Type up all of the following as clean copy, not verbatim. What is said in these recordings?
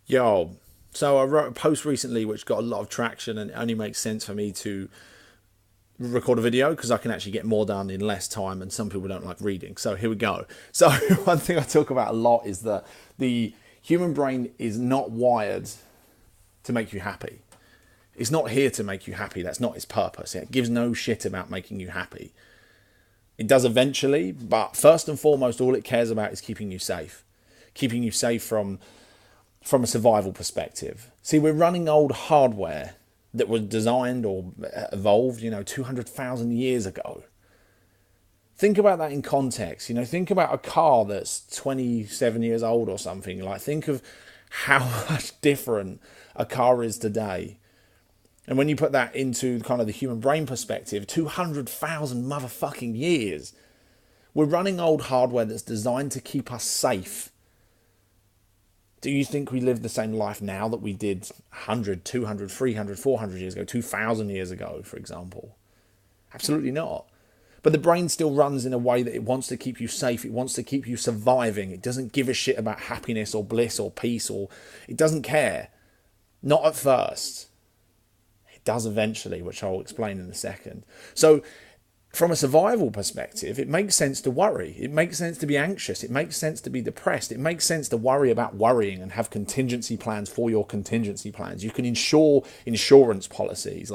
Yo, so I wrote a post recently which got a lot of traction, and it only makes sense for me to record a video because I can actually get more done in less time, and some people don't like reading. So here we go. So one thing I talk about a lot is that the human brain is not wired to make you happy. It's not here to make you happy. That's not its purpose. It gives no shit about making you happy. It does eventually, but first and foremost, all it cares about is keeping you safe. Keeping you safe from a survival perspective. See, we're running old hardware that was designed or evolved, 200,000 years ago. Think about that in context. Think about a car that's 27 years old or something. Like, think of how much different a car is today. And when you put that into kind of the human brain perspective, 200,000 motherfucking years, we're running old hardware that's designed to keep us safe. Do you think we live the same life now that we did 100, 200, 300, 400 years ago, 2,000 years ago, for example? Absolutely not. But the brain still runs in a way that it wants to keep you safe. It wants to keep you surviving. It doesn't give a shit about happiness or bliss or peace, or it doesn't care. Not at first. It does eventually, which I'll explain in a second. So from a survival perspective, it makes sense to worry. It makes sense to be anxious. It makes sense to be depressed. It makes sense to worry about worrying and have contingency plans for your contingency plans. You can insure insurance policies,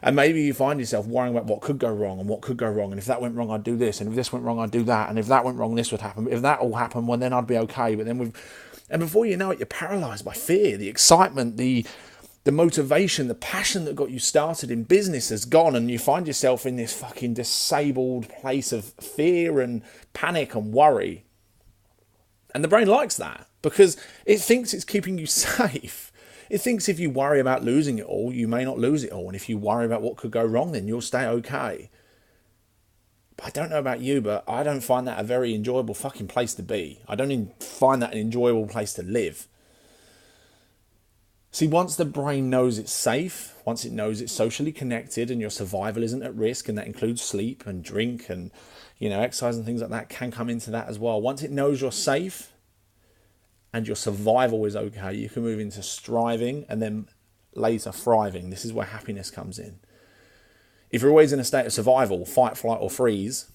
and maybe you find yourself worrying about what could go wrong and what could go wrong. And if that went wrong, I'd do this. And if this went wrong, I'd do that. And if that went wrong, this would happen. But if that all happened, well, then I'd be okay. And before you know it, you're paralyzed by fear, the excitement, the motivation, the passion that got you started in business has gone, and you find yourself in this fucking disabled place of fear and panic and worry. And the brain likes that because it thinks it's keeping you safe. It thinks if you worry about losing it all, you may not lose it all. And if you worry about what could go wrong, then you'll stay okay. But I don't know about you, but I don't find that a very enjoyable fucking place to be. I don't even find that an enjoyable place to live. See, once the brain knows it's safe, once it knows it's socially connected and your survival isn't at risk, and that includes sleep and drink and, exercise and things like that can come into that as well. Once it knows you're safe and your survival is okay, you can move into striving and then later thriving. This is where happiness comes in. If you're always in a state of survival, fight, flight or freeze,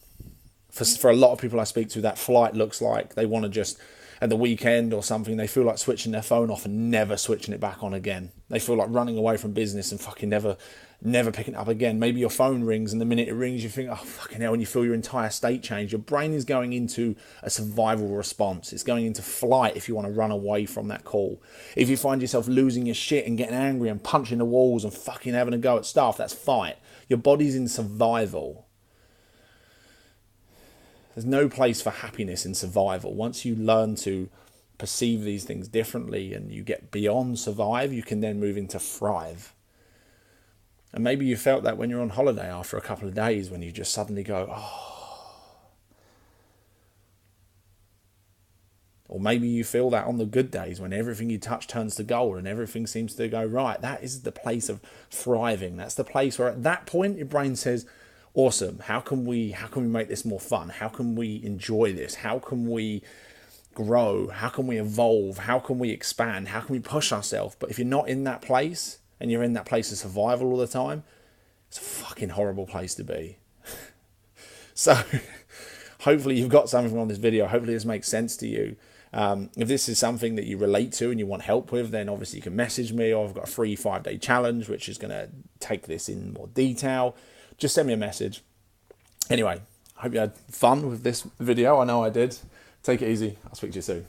for a lot of people I speak to, that flight looks like they want to just, at the weekend or something, they feel like switching their phone off and never switching it back on again. They feel like running away from business and fucking never picking it up again. Maybe your phone rings, and the minute it rings, you think, oh, fucking hell, and you feel your entire state change. Your brain is going into a survival response. It's going into flight if you want to run away from that call. If you find yourself losing your shit and getting angry and punching the walls and fucking having a go at stuff, that's fight. Your body's in survival. There's no place for happiness in survival. Once you learn to perceive these things differently and you get beyond survive, you can then move into thrive. And maybe you felt that when you're on holiday after a couple of days, when you just suddenly go, oh. Or maybe you feel that on the good days when everything you touch turns to gold and everything seems to go right. That is the place of thriving. That's the place where at that point your brain says, awesome, how can we make this more fun? How can we enjoy this? How can we grow? How can we evolve? How can we expand? How can we push ourselves? But if you're not in that place and you're in that place of survival all the time, it's a fucking horrible place to be. So hopefully you've got something on this video. Hopefully this makes sense to you. If this is something that you relate to and you want help with, then obviously you can message me, or I've got a free 5-day challenge which is going to take this in more detail. Just send me a message. Anyway, I hope you had fun with this video. I know I did. Take it easy. I'll speak to you soon.